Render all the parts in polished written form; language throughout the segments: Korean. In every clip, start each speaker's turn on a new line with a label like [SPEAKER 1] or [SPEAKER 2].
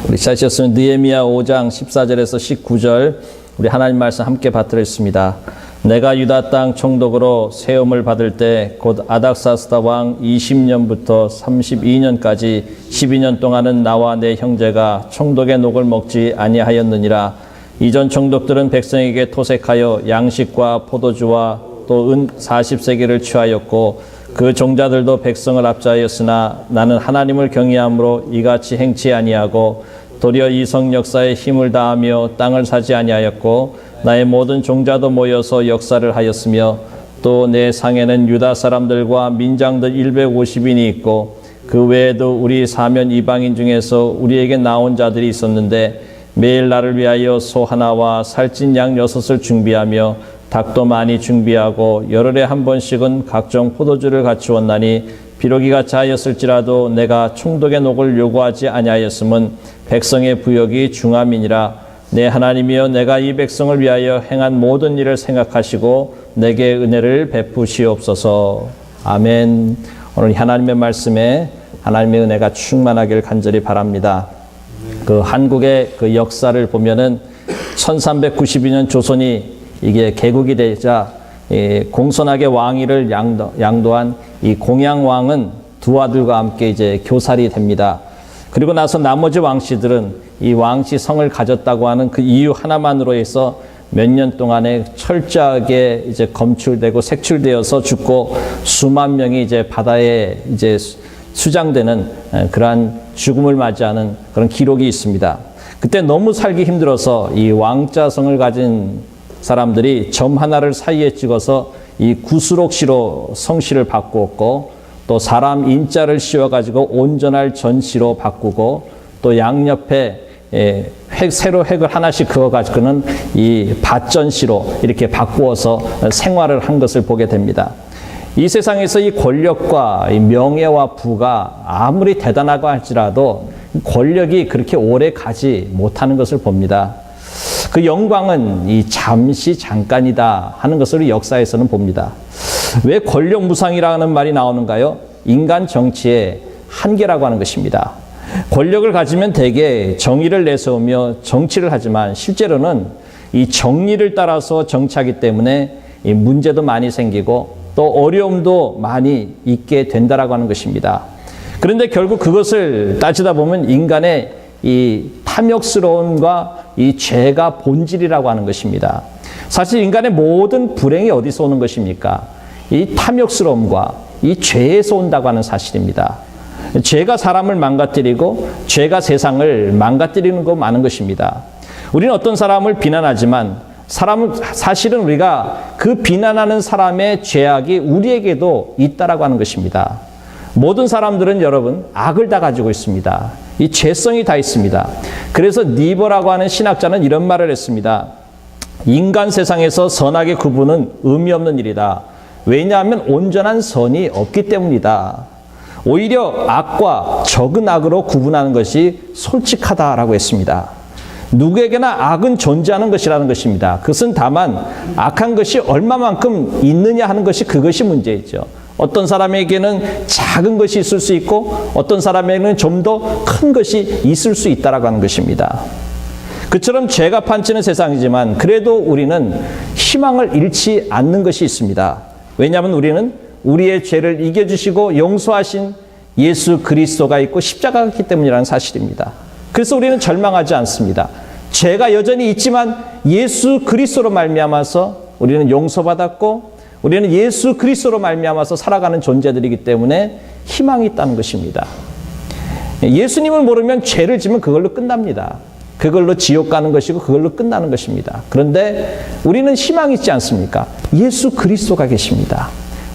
[SPEAKER 1] 우리 찾으셨으면 느헤미야 5장 14절에서 19절 우리 하나님 말씀 함께 받들었습니다. 내가 유다 땅 총독으로 세움을 받을 때 곧 아닥사스다 왕 20년부터 32년까지 12년 동안은 나와 내 형제가 총독의 녹을 먹지 아니하였느니라. 이전 총독들은 백성에게 토색하여 양식과 포도주와 또 은 40세겔을 취하였고 그 종자들도 백성을 압제하였으나 나는 하나님을 경외함으로 이같이 행치 아니하고 도리어 이성 역사에 힘을 다하며 땅을 사지 아니하였고 나의 모든 종자도 모여서 역사를 하였으며 또 내 상에는 유다 사람들과 민장들 150인이 있고 그 외에도 우리 사면 이방인 중에서 우리에게 나온 자들이 있었는데 매일 나를 위하여 소 하나와 살찐 양 6을 준비하며 닭도 많이 준비하고 열흘에 한 번씩은 각종 포도주를 갖추었나니 비록 이같이 하였을지라도 내가 총독의 녹을 요구하지 아니하였음은 백성의 부역이 중함이니라. 내 하나님이여 내가 이 백성을 위하여 행한 모든 일을 생각하시고 내게 은혜를 베푸시옵소서. 아멘. 오늘 하나님의 말씀에 하나님의 은혜가 충만하길 간절히 바랍니다. 그 한국의 그 역사를 보면은 1392년 조선이 이게 개국이 되자 공손하게 왕위를 양도한 이 공양왕은 두 아들과 함께 이제 교살이 됩니다. 그리고 나서 나머지 왕씨들은 이 왕씨 성을 가졌다고 하는 그 이유 하나만으로 해서 몇 년 동안에 철저하게 이제 검출되고 색출되어서 죽고 수만 명이 이제 바다에 이제 수장되는 그러한 죽음을 맞이하는 그런 기록이 있습니다. 그때 너무 살기 힘들어서 이 왕자성을 가진 사람들이 점 하나를 사이에 찍어서 이 구수록시로 성씨를 바꾸었고 또 사람 인자를 씌워가지고 온전할 전씨로 바꾸고 또 양옆에 새로 획을 하나씩 그어가지고는 이 밭전씨로 이렇게 바꾸어서 생활을 한 것을 보게 됩니다. 이 세상에서 이 권력과 이 명예와 부가 아무리 대단하고 할지라도 권력이 그렇게 오래 가지 못하는 것을 봅니다. 그 영광은 이 잠시 잠깐이다 하는 것을 역사에서는 봅니다. 왜 권력무상이라는 말이 나오는가요? 인간 정치의 한계라고 하는 것입니다. 권력을 가지면 대개 정의를 내세우며 정치를 하지만 실제로는 이 정리를 따라서 정치하기 때문에 이 문제도 많이 생기고 또 어려움도 많이 있게 된다라고 하는 것입니다. 그런데 결국 그것을 따지다 보면 인간의 이 탐욕스러움과 이 죄가 본질이라고 하는 것입니다. 사실 인간의 모든 불행이 어디서 오는 것입니까? 이 탐욕스러움과 이 죄에서 온다고 하는 사실입니다. 죄가 사람을 망가뜨리고 죄가 세상을 망가뜨리는 거 많은 것입니다. 우리는 어떤 사람을 비난하지만 사실은 우리가 그 비난하는 사람의 죄악이 우리에게도 있다라고 하는 것입니다. 모든 사람들은 여러분 악을 다 가지고 있습니다. 이 죄성이 다 있습니다. 그래서 니버라고 하는 신학자는 이런 말을 했습니다. 인간 세상에서 선악의 구분은 의미 없는 일이다. 왜냐하면 온전한 선이 없기 때문이다. 오히려 악과 적은 악으로 구분하는 것이 솔직하다라고 했습니다. 누구에게나 악은 존재하는 것이라는 것입니다. 그것은 다만 악한 것이 얼마만큼 있느냐 하는 것이 그것이 문제이죠. 어떤 사람에게는 작은 것이 있을 수 있고 어떤 사람에게는 좀 더 큰 것이 있을 수 있다라고 하는 것입니다. 그처럼 죄가 판치는 세상이지만 그래도 우리는 희망을 잃지 않는 것이 있습니다. 왜냐하면 우리는 우리의 죄를 이겨주시고 용서하신 예수 그리스도가 있고 십자가가 있기 때문이라는 사실입니다. 그래서 우리는 절망하지 않습니다. 죄가 여전히 있지만 예수 그리스도로 말미암아서 우리는 용서받았고 우리는 예수 그리스도로 말미암아서 살아가는 존재들이기 때문에 희망이 있다는 것입니다. 예수님을 모르면 죄를 지면 그걸로 끝납니다. 그걸로 지옥 가는 것이고 그걸로 끝나는 것입니다. 그런데 우리는 희망이 있지 않습니까? 예수 그리스도가 계십니다.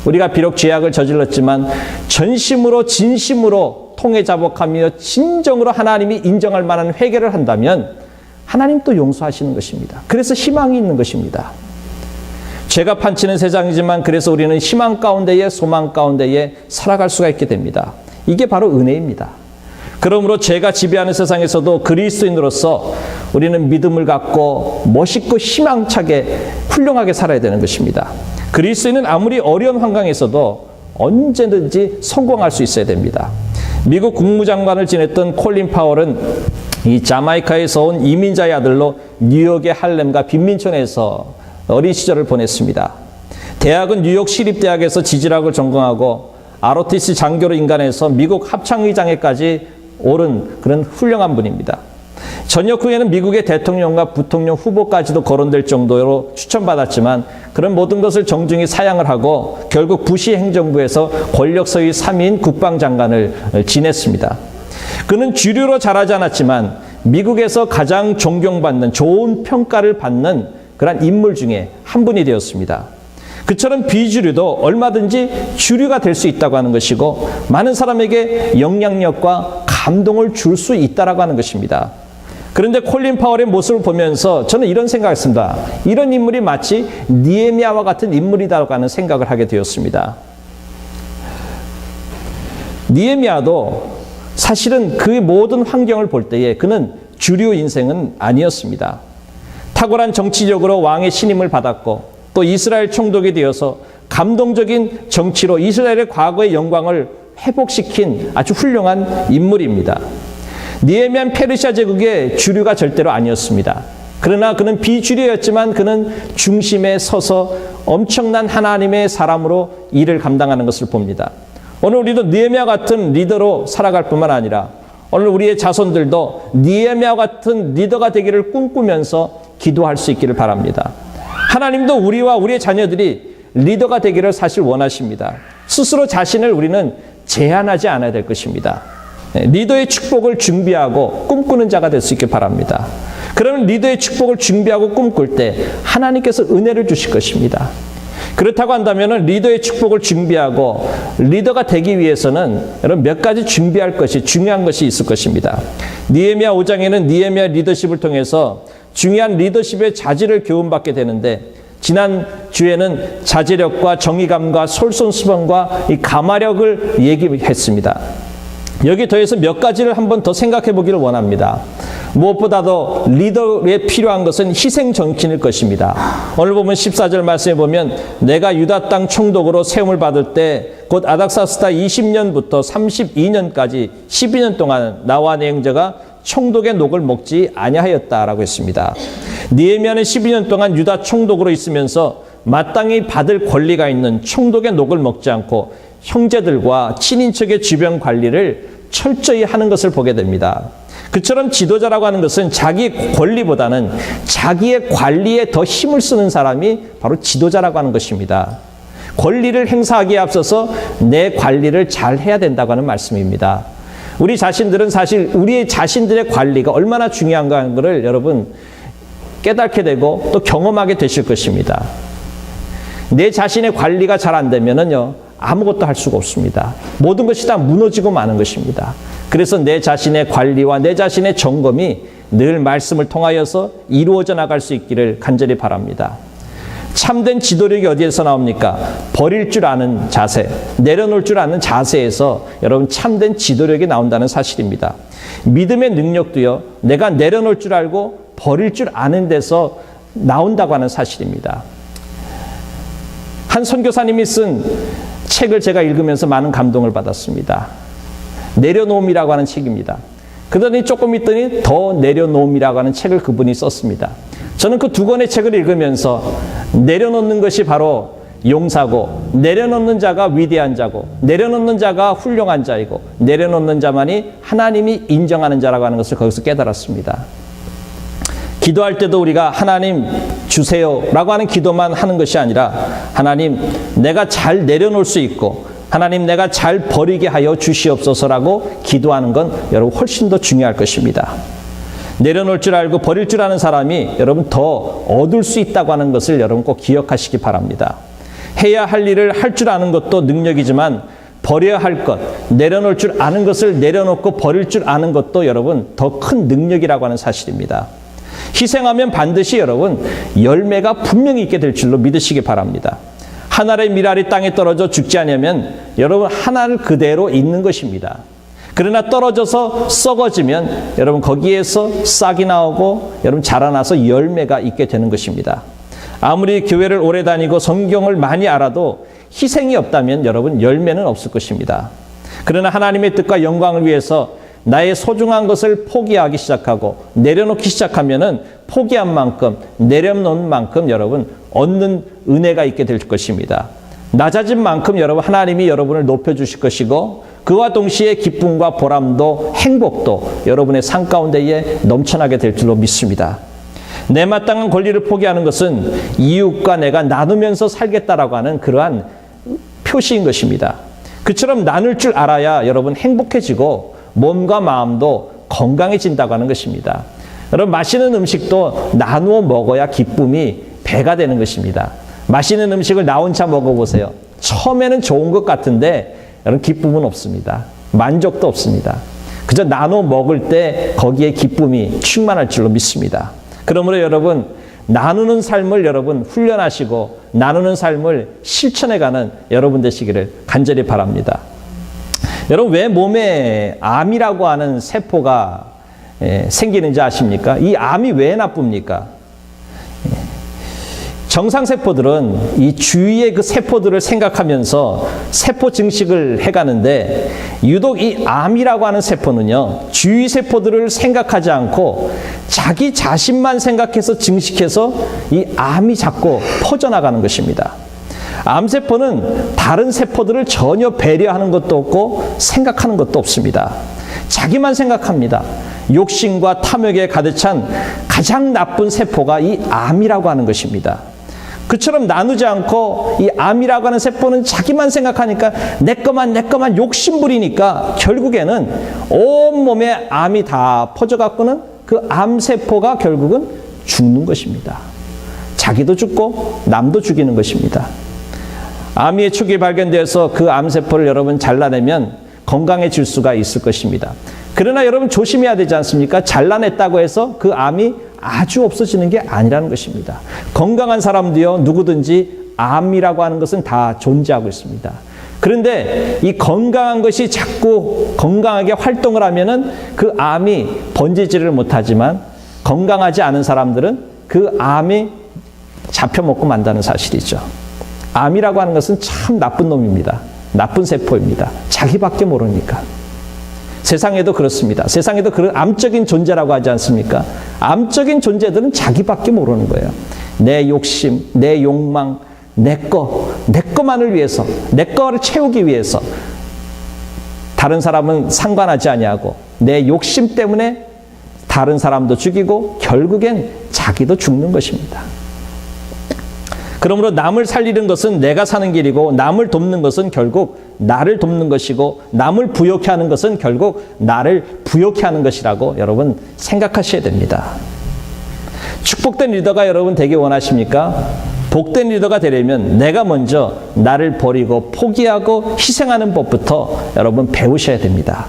[SPEAKER 1] 우리가 비록 죄악을 저질렀지만 전심으로 진심으로 통해 자복하며 진정으로 하나님이 인정할 만한 회개를 한다면 하나님 또 용서하시는 것입니다. 그래서 희망이 있는 것입니다. 죄가 판치는 세상이지만 그래서 우리는 희망 가운데에 소망 가운데에 살아갈 수가 있게 됩니다. 이게 바로 은혜입니다. 그러므로 죄가 지배하는 세상에서도 그리스도인으로서 우리는 믿음을 갖고 멋있고 희망차게 훌륭하게 살아야 되는 것입니다. 그리스도인은 아무리 어려운 환경에서도 언제든지 성공할 수 있어야 됩니다. 미국 국무장관을 지냈던 콜린 파월은 이 자마이카에서 온 이민자의 아들로 뉴욕의 할렘과 빈민촌에서 어린 시절을 보냈습니다. 대학은 뉴욕 시립대학에서 지질학을 전공하고 ROTC 장교로 인간해서 미국 합창의장에까지 오른 그런 훌륭한 분입니다. 전역 후에는 미국의 대통령과 부통령 후보까지도 거론될 정도로 추천받았지만 그런 모든 것을 정중히 사양을 하고 결국 부시 행정부에서 권력 서위 3인 국방장관을 지냈습니다. 그는 주류로 자라지 않았지만 미국에서 가장 존경받는 좋은 평가를 받는 그런 인물 중에 한 분이 되었습니다. 그처럼 비주류도 얼마든지 주류가 될 수 있다고 하는 것이고 많은 사람에게 영향력과 감동을 줄 수 있다라고 하는 것입니다. 그런데 콜린 파월의 모습을 보면서 저는 이런 생각을 했습니다. 이런 인물이 마치 느헤미야와 같은 인물이라고 하는 생각을 하게 되었습니다. 느헤미야도 사실은 그 모든 환경을 볼 때에 그는 주류 인생은 아니었습니다. 탁월한 정치적으로 왕의 신임을 받았고 또 이스라엘 총독이 되어서 감동적인 정치로 이스라엘의 과거의 영광을 회복시킨 아주 훌륭한 인물입니다. 느헤미야는 페르시아 제국의 주류가 절대로 아니었습니다. 그러나 그는 비주류였지만 그는 중심에 서서 엄청난 하나님의 사람으로 일을 감당하는 것을 봅니다. 오늘 우리도 느헤미야 같은 리더로 살아갈 뿐만 아니라 오늘 우리의 자손들도 느헤미야 같은 리더가 되기를 꿈꾸면서 기도할 수 있기를 바랍니다. 하나님도 우리와 우리의 자녀들이 리더가 되기를 사실 원하십니다. 스스로 자신을 우리는 제한하지 않아야 될 것입니다. 리더의 축복을 준비하고 꿈꾸는 자가 될 수 있길 바랍니다. 그러면 리더의 축복을 준비하고 꿈꿀 때 하나님께서 은혜를 주실 것입니다. 그렇다고 한다면 리더의 축복을 준비하고 리더가 되기 위해서는 여러분 몇 가지 준비할 것이 중요한 것이 있을 것입니다. 느헤미야 5장에는 느헤미야 리더십을 통해서 중요한 리더십의 자질을 교훈받게 되는데 지난 주에는 자제력과 정의감과 솔선수범과 이 감화력을 얘기했습니다. 여기 더해서 몇 가지를 한번 더 생각해 보기를 원합니다. 무엇보다도 리더에 필요한 것은 희생 정신일 것입니다. 오늘 보면 14절 말씀에 보면 내가 유다 땅 총독으로 세움을 받을 때 곧 아닥사스다 20년부터 32년까지 12년 동안 나와 내 형제가 총독의 녹을 먹지 아니하였다라고 했습니다. 느헤미야는 12년 동안 유다 총독으로 있으면서 마땅히 받을 권리가 있는 총독의 녹을 먹지 않고 형제들과 친인척의 주변 관리를 철저히 하는 것을 보게 됩니다. 그처럼 지도자라고 하는 것은 자기 권리보다는 자기의 관리에 더 힘을 쓰는 사람이 바로 지도자라고 하는 것입니다. 권리를 행사하기에 앞서서 내 관리를 잘 해야 된다고 하는 말씀입니다. 우리 자신들은 사실 우리 자신들의 관리가 얼마나 중요한가 하는 것을 여러분 깨닫게 되고 또 경험하게 되실 것입니다. 내 자신의 관리가 잘 안 되면은요, 아무것도 할 수가 없습니다. 모든 것이 다 무너지고 마는 것입니다. 그래서 내 자신의 관리와 내 자신의 점검이 늘 말씀을 통하여서 이루어져 나갈 수 있기를 간절히 바랍니다. 참된 지도력이 어디에서 나옵니까? 버릴 줄 아는 자세, 내려놓을 줄 아는 자세에서 여러분 참된 지도력이 나온다는 사실입니다. 믿음의 능력도요, 내가 내려놓을 줄 알고 버릴 줄 아는 데서 나온다고 하는 사실입니다. 한 선교사님이 쓴 책을 제가 읽으면서 많은 감동을 받았습니다. 내려놓음이라고 하는 책입니다. 그러더니 조금 있더니 더 내려놓음이라고 하는 책을 그분이 썼습니다. 저는 그 두 권의 책을 읽으면서 내려놓는 것이 바로 용사고 내려놓는 자가 위대한 자고 내려놓는 자가 훌륭한 자이고 내려놓는 자만이 하나님이 인정하는 자라고 하는 것을 거기서 깨달았습니다. 기도할 때도 우리가 하나님 주세요 라고 하는 기도만 하는 것이 아니라 하나님 내가 잘 내려놓을 수 있고 하나님 내가 잘 버리게 하여 주시옵소서라고 기도하는 건 여러분 훨씬 더 중요할 것입니다. 내려놓을 줄 알고 버릴 줄 아는 사람이 여러분 더 얻을 수 있다고 하는 것을 여러분 꼭 기억하시기 바랍니다. 해야 할 일을 할 줄 아는 것도 능력이지만 버려야 할 것, 내려놓을 줄 아는 것을 내려놓고 버릴 줄 아는 것도 여러분 더 큰 능력이라고 하는 사실입니다. 희생하면 반드시 여러분 열매가 분명히 있게 될 줄로 믿으시기 바랍니다. 하늘의 밀알이 땅에 떨어져 죽지 않으면 여러분 하늘 그대로 있는 것입니다. 그러나 떨어져서 썩어지면 여러분 거기에서 싹이 나오고 여러분 자라나서 열매가 있게 되는 것입니다. 아무리 교회를 오래 다니고 성경을 많이 알아도 희생이 없다면 여러분 열매는 없을 것입니다. 그러나 하나님의 뜻과 영광을 위해서 나의 소중한 것을 포기하기 시작하고 내려놓기 시작하면은 포기한 만큼, 내려놓은 만큼 여러분 얻는 은혜가 있게 될 것입니다. 낮아진 만큼 여러분 하나님이 여러분을 높여주실 것이고 그와 동시에 기쁨과 보람도 행복도 여러분의 삶 가운데에 넘쳐나게 될 줄로 믿습니다. 내 마땅한 권리를 포기하는 것은 이웃과 내가 나누면서 살겠다라고 하는 그러한 표시인 것입니다. 그처럼 나눌 줄 알아야 여러분 행복해지고 몸과 마음도 건강해진다고 하는 것입니다. 여러분 맛있는 음식도 나누어 먹어야 기쁨이 배가 되는 것입니다. 맛있는 음식을 나 혼자 먹어보세요. 처음에는 좋은 것 같은데 여러분 기쁨은 없습니다. 만족도 없습니다. 그저 나눠 먹을 때 거기에 기쁨이 충만할 줄로 믿습니다. 그러므로 여러분 나누는 삶을 여러분 훈련하시고 나누는 삶을 실천해가는 여러분 되시기를 간절히 바랍니다. 여러분 왜 몸에 암이라고 하는 세포가 생기는지 아십니까? 이 암이 왜 나쁩니까? 정상세포들은 이 주위의 그 세포들을 생각하면서 세포 증식을 해가는데 유독 이 암이라고 하는 세포는요 주위 세포들을 생각하지 않고 자기 자신만 생각해서 증식해서 이 암이 자꾸 퍼져나가는 것입니다. 암세포는 다른 세포들을 전혀 배려하는 것도 없고 생각하는 것도 없습니다. 자기만 생각합니다. 욕심과 탐욕에 가득 찬 가장 나쁜 세포가 이 암이라고 하는 것입니다. 그처럼 나누지 않고 이 암이라고 하는 세포는 자기만 생각하니까 내 것만 욕심 부리니까 결국에는 온몸에 암이 다 퍼져갖고는 그 암세포가 결국은 죽는 것입니다. 자기도 죽고 남도 죽이는 것입니다. 암의 축이 발견되어서 그 암세포를 여러분 잘라내면 건강해질 수가 있을 것입니다. 그러나 여러분 조심해야 되지 않습니까? 잘라냈다고 해서 그 암이 아주 없어지는 게 아니라는 것입니다. 건강한 사람도요, 누구든지 암이라고 하는 것은 다 존재하고 있습니다. 그런데 이 건강한 것이 자꾸 건강하게 활동을 하면은 그 암이 번지지를 못하지만 건강하지 않은 사람들은 그 암이 잡혀먹고 만다는 사실이죠. 암이라고 하는 것은 참 나쁜 놈입니다. 나쁜 세포입니다. 자기밖에 모르니까. 세상에도 그렇습니다. 세상에도 그런 암적인 존재라고 하지 않습니까? 암적인 존재들은 자기밖에 모르는 거예요. 내 욕심, 내 욕망, 내 거만을 위해서, 내 거를 채우기 위해서 다른 사람은 상관하지 아니하고 내 욕심 때문에 다른 사람도 죽이고 결국엔 자기도 죽는 것입니다. 그러므로 남을 살리는 것은 내가 사는 길이고 남을 돕는 것은 결국 나를 돕는 것이고 남을 부욕해 하는 것은 결국 나를 부욕해 하는 것이라고 여러분 생각하셔야 됩니다. 축복된 리더가 여러분 되기 원하십니까? 복된 리더가 되려면 내가 먼저 나를 버리고 포기하고 희생하는 법부터 여러분 배우셔야 됩니다.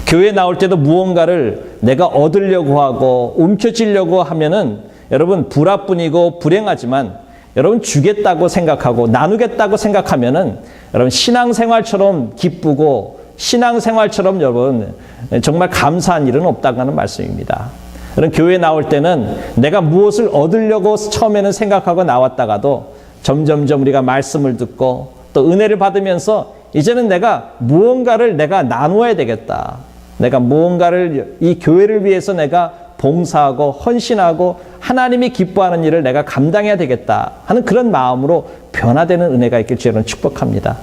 [SPEAKER 1] 교회에 나올 때도 무언가를 내가 얻으려고 하고 움켜쥐려고 하면은 여러분 불화뿐이고 불행하지만 여러분 주겠다고 생각하고 나누겠다고 생각하면은 여러분 신앙생활처럼 기쁘고 신앙생활처럼 여러분 정말 감사한 일은 없다고 하는 말씀입니다. 여러분 교회에 나올 때는 내가 무엇을 얻으려고 처음에는 생각하고 나왔다가도 점점점 우리가 말씀을 듣고 또 은혜를 받으면서 이제는 내가 무언가를 내가 나누어야 되겠다. 내가 무언가를 이 교회를 위해서 내가 봉사하고 헌신하고 하나님이 기뻐하는 일을 내가 감당해야 되겠다 하는 그런 마음으로 변화되는 은혜가 있길 여러분 축복합니다.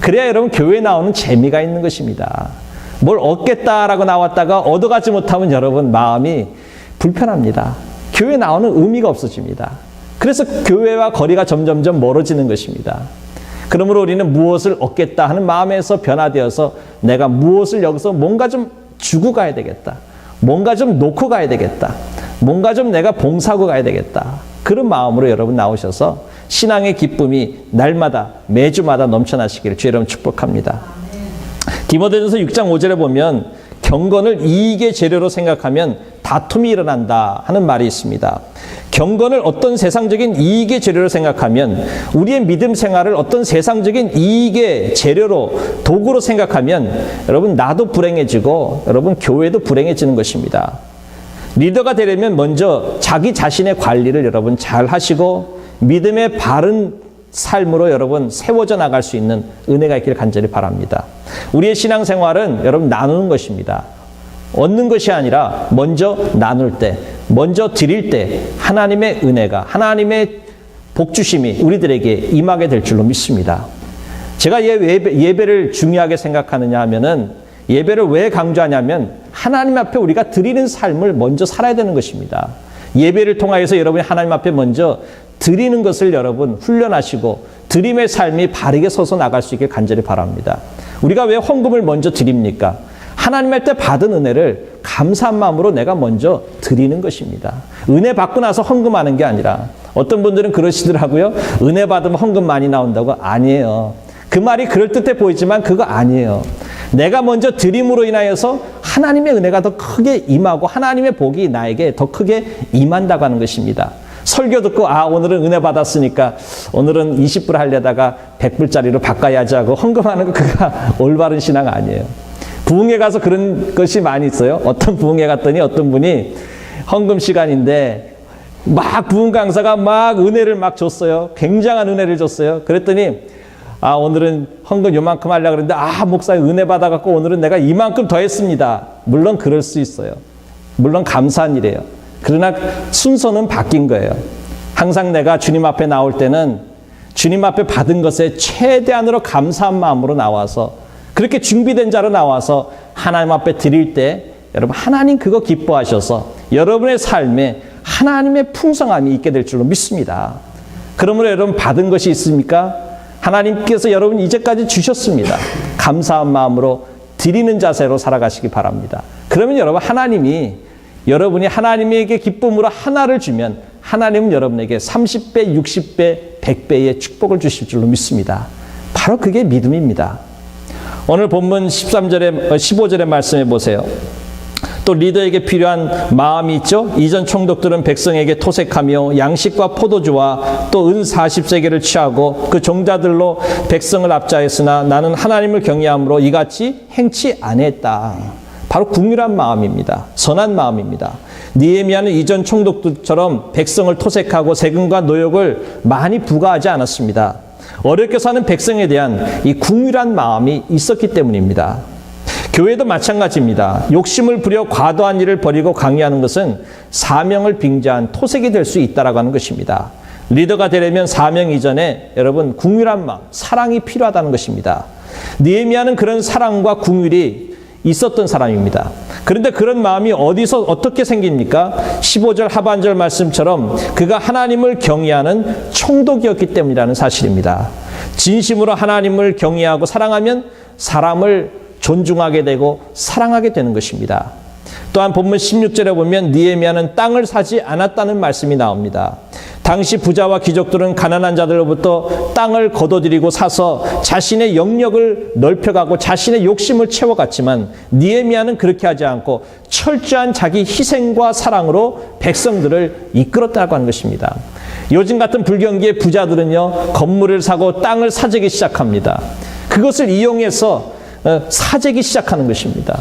[SPEAKER 1] 그래야 여러분 교회에 나오는 재미가 있는 것입니다. 뭘 얻겠다라고 나왔다가 얻어가지 못하면 여러분 마음이 불편합니다. 교회에 나오는 의미가 없어집니다. 그래서 교회와 거리가 점점점 멀어지는 것입니다. 그러므로 우리는 무엇을 얻겠다 하는 마음에서 변화되어서 내가 무엇을 여기서 뭔가 좀 주고 가야 되겠다. 뭔가 좀 놓고 가야 되겠다. 뭔가 좀 내가 봉사하고 가야 되겠다. 그런 마음으로 여러분 나오셔서 신앙의 기쁨이 날마다 매주마다 넘쳐나시기를 주 여러분 축복합니다. 디모데전서 6장 5절에 보면 경건을 이익의 재료로 생각하면 다툼이 일어난다 하는 말이 있습니다. 경건을 어떤 세상적인 이익의 재료로 생각하면 우리의 믿음 생활을 어떤 세상적인 이익의 재료로 도구로 생각하면 여러분 나도 불행해지고 여러분 교회도 불행해지는 것입니다. 리더가 되려면 먼저 자기 자신의 관리를 여러분 잘 하시고 믿음의 바른 삶으로 여러분 세워져 나갈 수 있는 은혜가 있기를 간절히 바랍니다. 우리의 신앙생활은 여러분 나누는 것입니다. 얻는 것이 아니라 먼저 나눌 때, 먼저 드릴 때 하나님의 은혜가, 하나님의 복주심이 우리들에게 임하게 될 줄로 믿습니다. 제가 예배를 중요하게 생각하느냐 하면은, 예배를 왜 강조하냐면 하나님 앞에 우리가 드리는 삶을 먼저 살아야 되는 것입니다. 예배를 통하여서 여러분이 하나님 앞에 먼저 드리는 것을 여러분 훈련하시고 드림의 삶이 바르게 서서 나갈 수 있길 간절히 바랍니다. 우리가 왜 헌금을 먼저 드립니까? 하나님한테 받은 은혜를 감사한 마음으로 내가 먼저 드리는 것입니다. 은혜 받고 나서 헌금하는 게 아니라, 어떤 분들은 그러시더라고요. 은혜 받으면 헌금 많이 나온다고. 아니에요. 그 말이 그럴듯해 보이지만 그거 아니에요. 내가 먼저 드림으로 인하여서 하나님의 은혜가 더 크게 임하고 하나님의 복이 나에게 더 크게 임한다고 하는 것입니다. 설교 듣고 오늘은 은혜 받았으니까 오늘은 20불 하려다가 100불짜리로 바꿔야지 하고 헌금하는 거, 그거 올바른 신앙 아니에요. 부흥회 가서 그런 것이 많이 있어요. 어떤 부흥회 갔더니 어떤 분이 헌금 시간인데 막 부흥 강사가 막 은혜를 막 줬어요. 굉장한 은혜를 줬어요. 그랬더니 오늘은 헌금 요만큼 하려고 그랬는데 목사님 은혜 받아갖고 오늘은 내가 이만큼 더 했습니다. 물론 그럴 수 있어요. 물론 감사한 일이에요. 그러나 순서는 바뀐 거예요. 항상 내가 주님 앞에 나올 때는 주님 앞에 받은 것에 최대한으로 감사한 마음으로 나와서, 그렇게 준비된 자로 나와서 하나님 앞에 드릴 때 여러분, 하나님 그거 기뻐하셔서 여러분의 삶에 하나님의 풍성함이 있게 될 줄로 믿습니다. 그러므로 여러분 받은 것이 있습니까? 하나님께서 여러분 이제까지 주셨습니다. 감사한 마음으로 드리는 자세로 살아가시기 바랍니다. 그러면 여러분, 여러분이 하나님에게 기쁨으로 하나를 주면 하나님은 여러분에게 30배, 60배, 100배의 축복을 주실 줄로 믿습니다. 바로 그게 믿음입니다. 오늘 본문 15절의 말씀해 보세요. 또 리더에게 필요한 마음이 있죠. 이전 총독들은 백성에게 토색하며 양식과 포도주와 또 은 40세겔을 취하고 그 종자들로 백성을 압자했으나 나는 하나님을 경외함으로 이같이 행치 아니했다. 바로 궁휼한 마음입니다. 선한 마음입니다. 느헤미야는 이전 총독들처럼 백성을 토색하고 세금과 노역을 많이 부과하지 않았습니다. 어렵게 사는 백성에 대한 이 궁휼한 마음이 있었기 때문입니다. 교회도 마찬가지입니다. 욕심을 부려 과도한 일을 벌이고 강요하는 것은 사명을 빙자한 토색이 될 수 있다라고 하는 것입니다. 리더가 되려면 사명 이전에 여러분 궁휼한 마음, 사랑이 필요하다는 것입니다. 느헤미야는 그런 사랑과 궁휼이 있었던 사람입니다. 그런데 그런 마음이 어디서 어떻게 생깁니까? 15절 하반절 말씀처럼 그가 하나님을 경외하는 총독이었기 때문이라는 사실입니다. 진심으로 하나님을 경외하고 사랑하면 사람을 존중하게 되고 사랑하게 되는 것입니다. 또한 본문 16절에 보면 느헤미야는 땅을 사지 않았다는 말씀이 나옵니다. 당시 부자와 귀족들은 가난한 자들로부터 땅을 거둬들이고 사서 자신의 영역을 넓혀가고 자신의 욕심을 채워갔지만 느헤미야는 그렇게 하지 않고 철저한 자기 희생과 사랑으로 백성들을 이끌었다고 하는 것입니다. 요즘 같은 불경기의 부자들은요, 건물을 사고 땅을 사재기 시작합니다. 그것을 이용해서 사재기 시작하는 것입니다.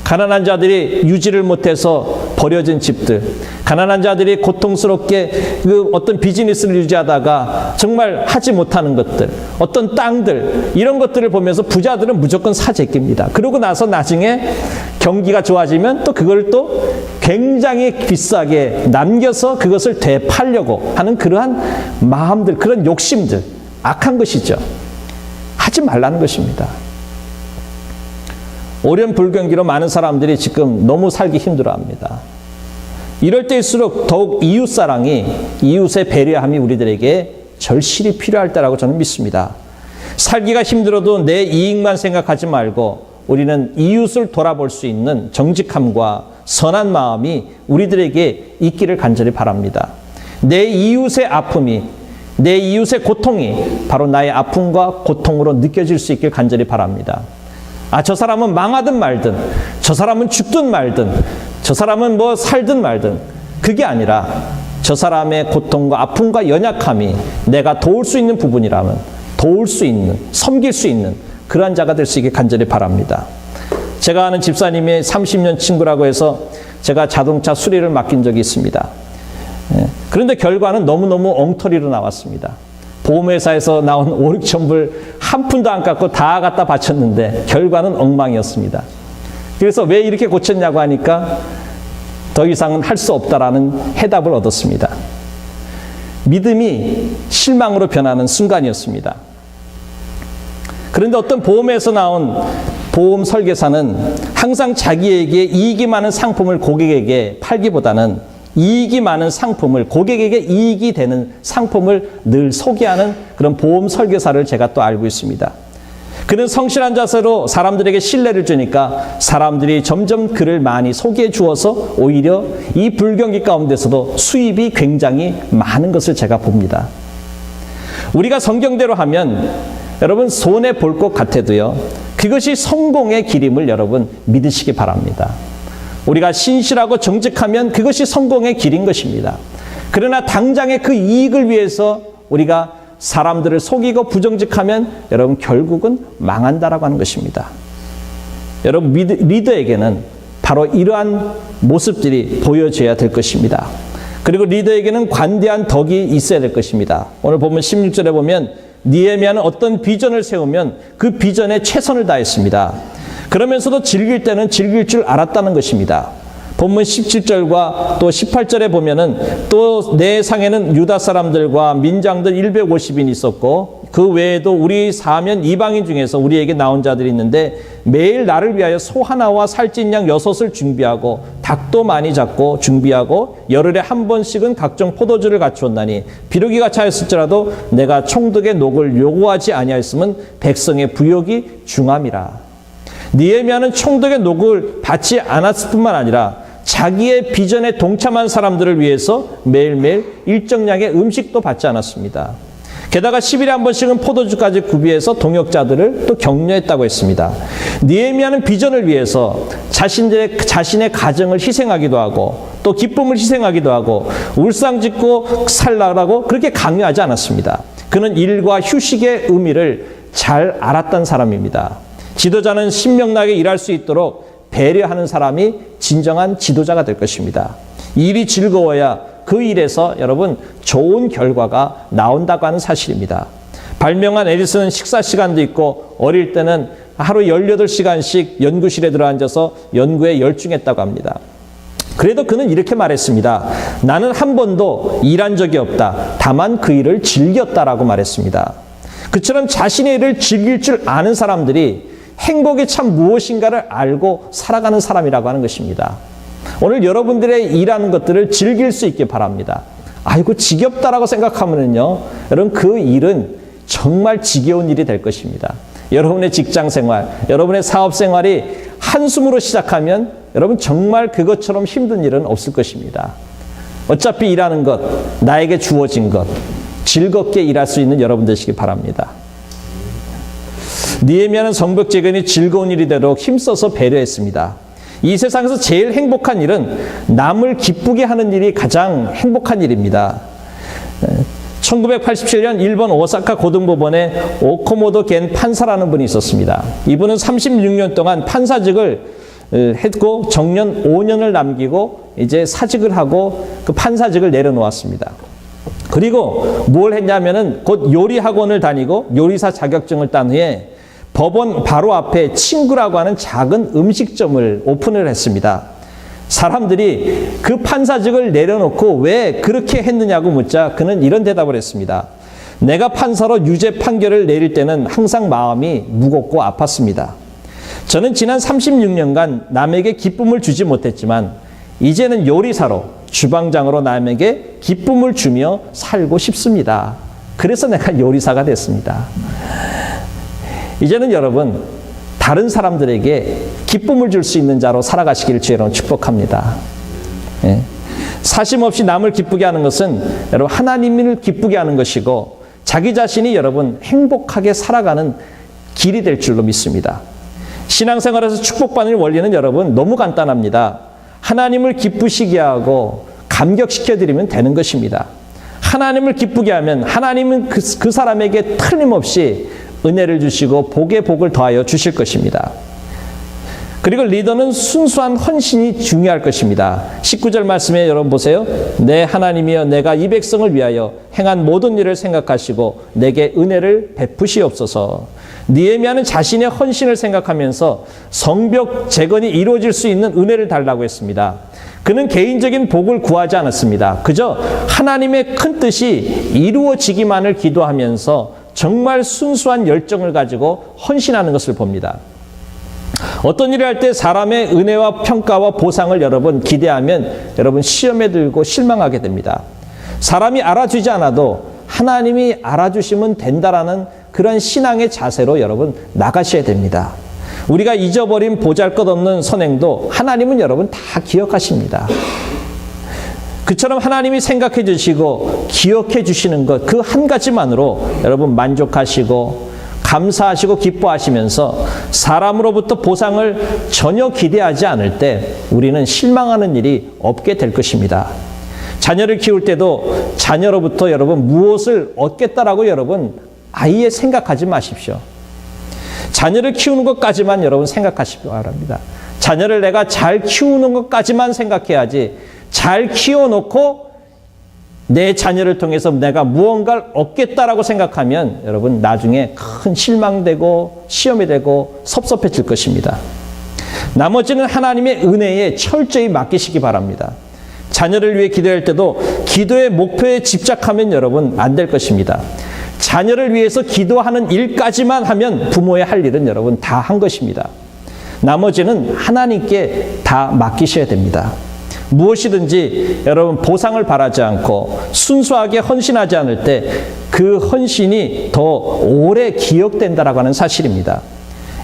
[SPEAKER 1] 가난한 자들이 유지를 못해서 버려진 집들, 가난한 자들이 고통스럽게 그 어떤 비즈니스를 유지하다가 정말 하지 못하는 것들, 어떤 땅들, 이런 것들을 보면서 부자들은 무조건 사재기입니다. 그러고 나서 나중에 경기가 좋아지면 또 그걸 또 굉장히 비싸게 남겨서 그것을 되팔려고 하는 그러한 마음들, 그런 욕심들, 악한 것이죠. 하지 말라는 것입니다. 오랜 불경기로 많은 사람들이 지금 너무 살기 힘들어합니다. 이럴 때일수록 더욱 이웃사랑이, 이웃의 배려함이 우리들에게 절실히 필요할 때라고 저는 믿습니다. 살기가 힘들어도 내 이익만 생각하지 말고 우리는 이웃을 돌아볼 수 있는 정직함과 선한 마음이 우리들에게 있기를 간절히 바랍니다. 내 이웃의 아픔이, 내 이웃의 고통이 바로 나의 아픔과 고통으로 느껴질 수 있길 간절히 바랍니다. 저 사람은 망하든 말든, 저 사람은 죽든 말든, 저 사람은 뭐 살든 말든, 그게 아니라 저 사람의 고통과 아픔과 연약함이 내가 도울 수 있는 부분이라면 도울 수 있는, 섬길 수 있는 그러한 자가 될 수 있게 간절히 바랍니다. 제가 아는 집사님의 30년 친구라고 해서 제가 자동차 수리를 맡긴 적이 있습니다. 그런데 결과는 너무너무 엉터리로 나왔습니다. 보험회사에서 나온 5, 6천 불 한 푼도 안 깎고 다 갖다 바쳤는데 결과는 엉망이었습니다. 그래서 왜 이렇게 고쳤냐고 하니까 더 이상은 할 수 없다라는 해답을 얻었습니다. 믿음이 실망으로 변하는 순간이었습니다. 그런데 어떤 보험에서 나온 보험 설계사는 항상 자기에게 이익이 많은 상품을 고객에게 팔기보다는 이익이 많은 상품을, 고객에게 이익이 되는 상품을 늘 소개하는 그런 보험 설계사를 제가 또 알고 있습니다. 그는 성실한 자세로 사람들에게 신뢰를 주니까 사람들이 점점 그를 많이 소개해 주어서 오히려 이 불경기 가운데서도 수입이 굉장히 많은 것을 제가 봅니다. 우리가 성경대로 하면 여러분 손해 볼 것 같아도요, 그것이 성공의 길임을 여러분 믿으시기 바랍니다. 우리가 신실하고 정직하면 그것이 성공의 길인 것입니다. 그러나 당장의 그 이익을 위해서 우리가 사람들을 속이고 부정직하면 여러분 결국은 망한다라고 하는 것입니다. 여러분 리더에게는 바로 이러한 모습들이 보여져야 될 것입니다. 그리고 리더에게는 관대한 덕이 있어야 될 것입니다. 오늘 보면 16절에 보면 느헤미야는 어떤 비전을 세우면 그 비전에 최선을 다했습니다. 그러면서도 즐길 때는 즐길 줄 알았다는 것입니다. 본문 17절과 또 18절에 보면은 또 내 상에는 유다 사람들과 민장들 150인 있었고 그 외에도 우리 사면 이방인 중에서 우리에게 나온 자들이 있는데 매일 나를 위하여 소 하나와 살찐 양 6을 준비하고 닭도 많이 잡고 준비하고 열흘에 한 번씩은 각종 포도주를 갖추었나니 비록이가 차였을지라도 내가 총독의 녹을 요구하지 아니하였으면 백성의 부욕이 중함이라. 느헤미야는 총독의 녹을 받지 않았을 뿐만 아니라 자기의 비전에 동참한 사람들을 위해서 매일매일 일정량의 음식도 받지 않았습니다. 게다가 10일에 한 번씩은 포도주까지 구비해서 동역자들을 또 격려했다고 했습니다. 느헤미야는 비전을 위해서 자신의 가정을 희생하기도 하고 또 기쁨을 희생하기도 하고 울상 짓고 살라고 그렇게 강요하지 않았습니다. 그는 일과 휴식의 의미를 잘 알았던 사람입니다. 지도자는 신명나게 일할 수 있도록 배려하는 사람이 진정한 지도자가 될 것입니다. 일이 즐거워야 그 일에서 여러분 좋은 결과가 나온다고 하는 사실입니다. 발명한 에디슨은 식사 시간도 있고 어릴 때는 하루 18시간씩 연구실에 들어앉아서 연구에 열중했다고 합니다. 그래도 그는 이렇게 말했습니다. 나는 한 번도 일한 적이 없다. 다만 그 일을 즐겼다라고 말했습니다. 그처럼 자신의 일을 즐길 줄 아는 사람들이 행복이 참 무엇인가를 알고 살아가는 사람이라고 하는 것입니다. 오늘 여러분들의 일하는 것들을 즐길 수 있게 바랍니다. 아이고 지겹다라고 생각하면은요, 여러분 그 일은 정말 지겨운 일이 될 것입니다. 여러분의 직장 생활, 여러분의 사업 생활이 한숨으로 시작하면 여러분 정말 그것처럼 힘든 일은 없을 것입니다. 어차피 일하는 것, 나에게 주어진 것, 즐겁게 일할 수 있는 여러분 되시기 바랍니다. 느헤미야는 성벽재건이 즐거운 일이 되도록 힘써서 배려했습니다. 이 세상에서 제일 행복한 일은 남을 기쁘게 하는 일이 가장 행복한 일입니다. 1987년 일본 오사카 고등법원에 오코모토 겐 판사라는 분이 있었습니다. 이분은 36년 동안 판사직을 했고 정년 5년을 남기고 이제 사직을 하고 그 판사직을 내려놓았습니다. 그리고 뭘 했냐면은 곧 요리학원을 다니고 요리사 자격증을 딴 후에 법원 바로 앞에 친구라고 하는 작은 음식점을 오픈을 했습니다. 사람들이 그 판사직을 내려놓고 왜 그렇게 했느냐고 묻자 그는 이런 대답을 했습니다. 내가 판사로 유죄 판결을 내릴 때는 항상 마음이 무겁고 아팠습니다. 저는 지난 36년간 남에게 기쁨을 주지 못했지만 이제는 요리사로 주방장으로 남에게 기쁨을 주며 살고 싶습니다. 그래서 내가 요리사가 됐습니다. 이제는 여러분 다른 사람들에게 기쁨을 줄 수 있는 자로 살아가시기를 주의로 축복합니다. 예. 사심 없이 남을 기쁘게 하는 것은 여러분 하나님을 기쁘게 하는 것이고 자기 자신이 여러분 행복하게 살아가는 길이 될 줄로 믿습니다. 신앙생활에서 축복받는 원리는 여러분 너무 간단합니다. 하나님을 기쁘시게 하고 감격시켜드리면 되는 것입니다. 하나님을 기쁘게 하면 하나님은 그 사람에게 틀림없이 은혜를 주시고 복에 복을 더하여 주실 것입니다. 그리고 리더는 순수한 헌신이 중요할 것입니다. 19절 말씀에 여러분 보세요. 내 하나님이여 내가 이 백성을 위하여 행한 모든 일을 생각하시고 내게 은혜를 베푸시옵소서. 느헤미야는 자신의 헌신을 생각하면서 성벽 재건이 이루어질 수 있는 은혜를 달라고 했습니다. 그는 개인적인 복을 구하지 않았습니다. 그저 하나님의 큰 뜻이 이루어지기만을 기도하면서 정말 순수한 열정을 가지고 헌신하는 것을 봅니다. 어떤 일을 할 때 사람의 은혜와 평가와 보상을 여러분 기대하면 여러분 시험에 들고 실망하게 됩니다. 사람이 알아주지 않아도 하나님이 알아주시면 된다라는 그런 신앙의 자세로 여러분 나가셔야 됩니다. 우리가 잊어버린 보잘것없는 선행도 하나님은 여러분 다 기억하십니다. 그처럼 하나님이 생각해 주시고 기억해 주시는 것 그 한 가지만으로 여러분 만족하시고 감사하시고 기뻐하시면서 사람으로부터 보상을 전혀 기대하지 않을 때 우리는 실망하는 일이 없게 될 것입니다. 자녀를 키울 때도 자녀로부터 여러분 무엇을 얻겠다라고 여러분 아예 생각하지 마십시오. 자녀를 키우는 것까지만 여러분 생각하시기 바랍니다. 자녀를 내가 잘 키우는 것까지만 생각해야지 잘 키워놓고 내 자녀를 통해서 내가 무언가를 얻겠다라고 생각하면 여러분 나중에 큰 실망되고 시험이 되고 섭섭해질 것입니다. 나머지는 하나님의 은혜에 철저히 맡기시기 바랍니다. 자녀를 위해 기도할 때도 기도의 목표에 집착하면 여러분 안 될 것입니다. 자녀를 위해서 기도하는 일까지만 하면 부모의 할 일은 여러분 다 한 것입니다. 나머지는 하나님께 다 맡기셔야 됩니다. 무엇이든지 여러분 보상을 바라지 않고 순수하게 헌신하지 않을 때 그 헌신이 더 오래 기억된다라고 하는 사실입니다.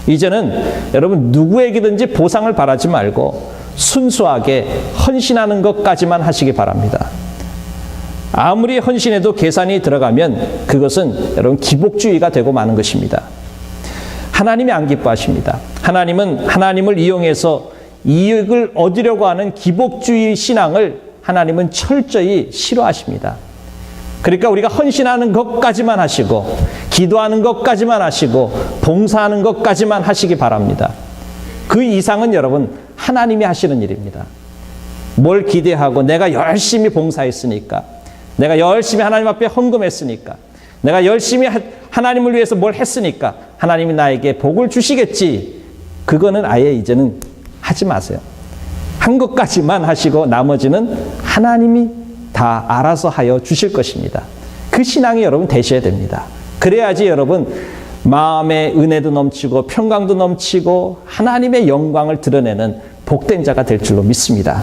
[SPEAKER 1] 이제는 여러분 누구에게든지 보상을 바라지 말고 순수하게 헌신하는 것까지만 하시기 바랍니다. 아무리 헌신해도 계산이 들어가면 그것은 여러분 기복주의가 되고 마는 것입니다. 하나님이 안 기뻐하십니다. 하나님은 하나님을 이용해서 이익을 얻으려고 하는 기복주의 신앙을 하나님은 철저히 싫어하십니다. 그러니까 우리가 헌신하는 것까지만 하시고 기도하는 것까지만 하시고 봉사하는 것까지만 하시기 바랍니다. 그 이상은 여러분 하나님이 하시는 일입니다. 뭘 기대하고 내가 열심히 봉사했으니까 내가 열심히 하나님 앞에 헌금했으니까 내가 열심히 하나님을 위해서 뭘 했으니까 하나님이 나에게 복을 주시겠지. 그거는 아예 이제는 하지 마세요. 한 것까지만 하시고 나머지는 하나님이 다 알아서 하여 주실 것입니다. 그 신앙이 여러분 되셔야 됩니다. 그래야지 여러분 마음의 은혜도 넘치고 평강도 넘치고 하나님의 영광을 드러내는 복된 자가 될 줄로 믿습니다.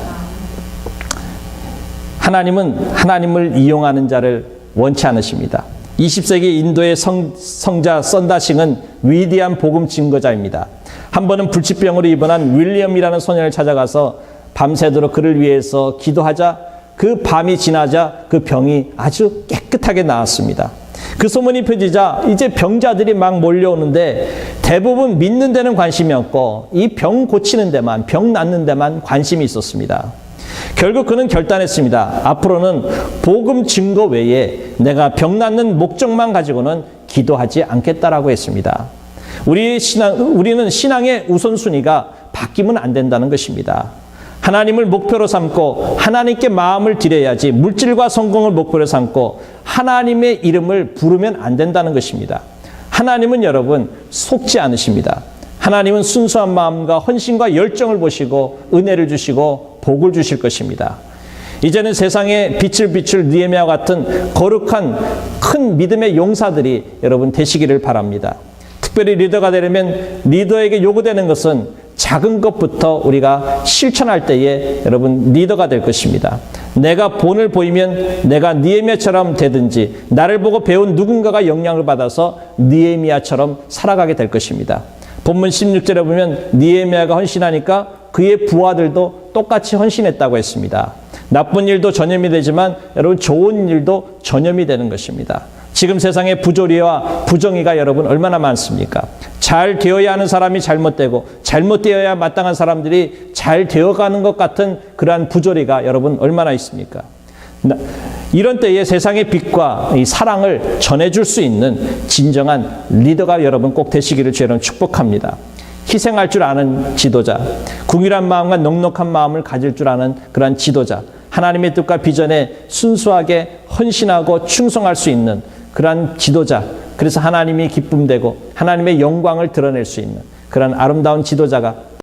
[SPEAKER 1] 하나님은 하나님을 이용하는 자를 원치 않으십니다. 20세기 인도의 성자 썬다싱은 위대한 복음 증거자입니다. 한 번은 불치병으로 입원한 윌리엄이라는 소년을 찾아가서 밤새도록 그를 위해서 기도하자 그 밤이 지나자 그 병이 아주 깨끗하게 나았습니다. 그 소문이 퍼지자 이제 병자들이 막 몰려오는데 대부분 믿는 데는 관심이 없고 이 병 고치는 데만, 병 낫는 데만 관심이 있었습니다. 결국 그는 결단했습니다. 앞으로는 복음 증거 외에 내가 병 낫는 목적만 가지고는 기도하지 않겠다라고 했습니다. 우리는 신앙의 우선순위가 바뀌면 안 된다는 것입니다. 하나님을 목표로 삼고 하나님께 마음을 드려야지 물질과 성공을 목표로 삼고 하나님의 이름을 부르면 안 된다는 것입니다. 하나님은 여러분 속지 않으십니다. 하나님은 순수한 마음과 헌신과 열정을 보시고 은혜를 주시고 복을 주실 것입니다. 이제는 세상에 빛을 비출 느헤미야와 같은 거룩한 큰 믿음의 용사들이 여러분 되시기를 바랍니다. 특별히 리더가 되려면 리더에게 요구되는 것은 작은 것부터 우리가 실천할 때에 여러분 리더가 될 것입니다. 내가 본을 보이면 내가 느헤미야처럼 되든지 나를 보고 배운 누군가가 영향을 받아서 느헤미야처럼 살아가게 될 것입니다. 본문 16절에 보면 느헤미야가 헌신하니까 그의 부하들도 똑같이 헌신했다고 했습니다. 나쁜 일도 전염이 되지만 여러분 좋은 일도 전염이 되는 것입니다. 지금 세상에 부조리와 부정의가 여러분 얼마나 많습니까? 잘 되어야 하는 사람이 잘못되고 잘못되어야 마땅한 사람들이 잘 되어가는 것 같은 그러한 부조리가 여러분 얼마나 있습니까? 이런 때에 세상의 빛과 이 사랑을 전해줄 수 있는 진정한 리더가 여러분 꼭 되시기를 주의 이름 축복합니다. 희생할 줄 아는 지도자, 궁일한 마음과 넉넉한 마음을 가질 줄 아는 그러한 지도자, 하나님의 뜻과 비전에 순수하게 헌신하고 충성할 수 있는 그러한 지도자, 그래서 하나님이 기쁨되고 하나님의 영광을 드러낼 수 있는 그런 아름다운 지도자가